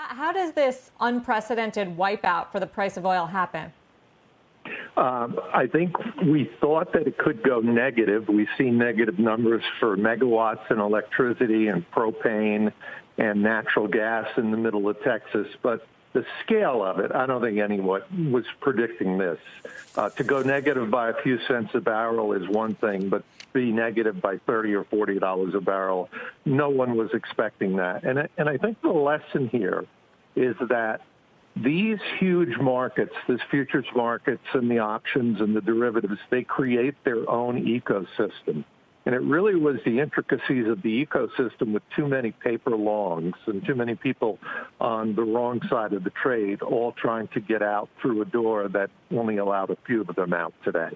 How does this unprecedented wipeout for the price of oil happen? I think we thought that it could go negative. We've seen negative numbers for megawatts in electricity and propane and natural gas in the middle of Texas. But the scale of it, I don't think anyone was predicting this. To go negative by a few cents a barrel is one thing, but be negative by $30 or $40 a barrel, no one was expecting that. And I think the lesson here is that these huge markets, this futures markets and the options and the derivatives, they create their own ecosystem. And it really was the intricacies of the ecosystem with too many paper longs and too many people on the wrong side of the trade, all trying to get out through a door that only allowed a few of them out today.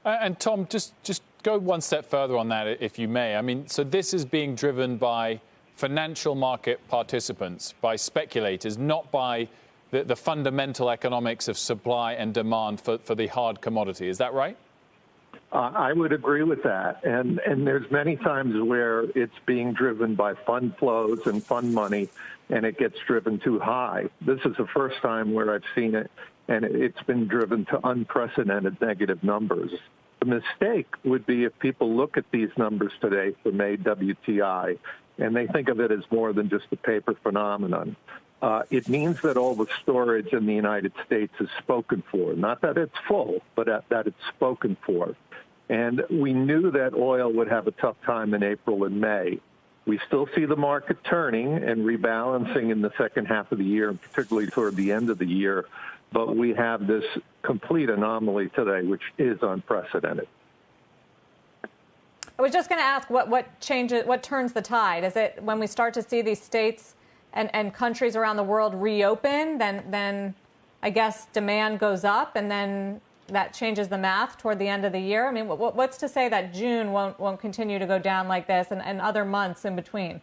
And Tom, just go one step further on that, if you may. I mean, so this is being driven by financial market participants, by speculators, not by the fundamental economics of supply and demand for the hard commodity. Is that right? I would agree with that. And there's many times where it's being driven by fund flows and fund money, and it gets driven too high. This is the first time where I've seen it, and it's been driven to unprecedented negative numbers. The mistake would be if people look at these numbers today for May WTI, and they think of it as more than just a paper phenomenon. It means that all the storage in the United States is spoken for. Not that it's full, but that it's spoken for. And we knew that oil would have a tough time in April and May. We still see the market turning and rebalancing in the second half of the year, and particularly toward the end of the year. But we have this complete anomaly today, which is unprecedented. I was just going to ask what changes, what turns the tide? Is it when we start to see these states and countries around the world reopen, then I guess demand goes up, and then that changes the math toward the end of the year? I mean, what's to say that June won't continue to go down like this and other months in between?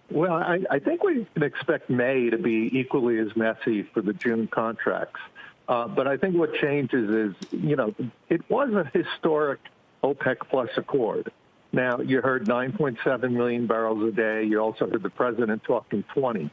Well, I think we can expect May to be equally as messy for the June contracts. But I think what changes is, it was a historic OPEC plus accord. Now, you heard 9.7 million barrels a day. You also heard the president talking 20.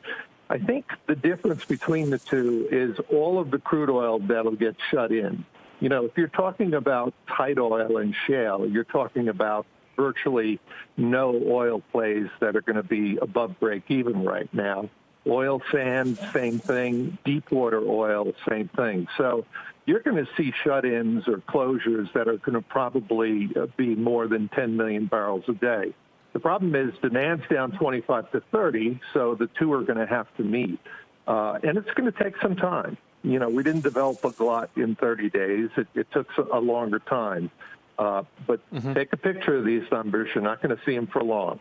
I think the difference between the two is all of the crude oil that'll get shut in. If you're talking about tight oil and shale, you're talking about virtually no oil plays that are going to be above break even right now. Oil sands, same thing. Deep water oil, same thing. So you're going to see shut-ins or closures that are going to probably be more than 10 million barrels a day. The problem is demand's down 25 to 30, so the two are going to have to meet. And it's going to take some time. We didn't develop a glut in 30 days. It took a longer time. But take a picture of these numbers. You're not going to see them for long.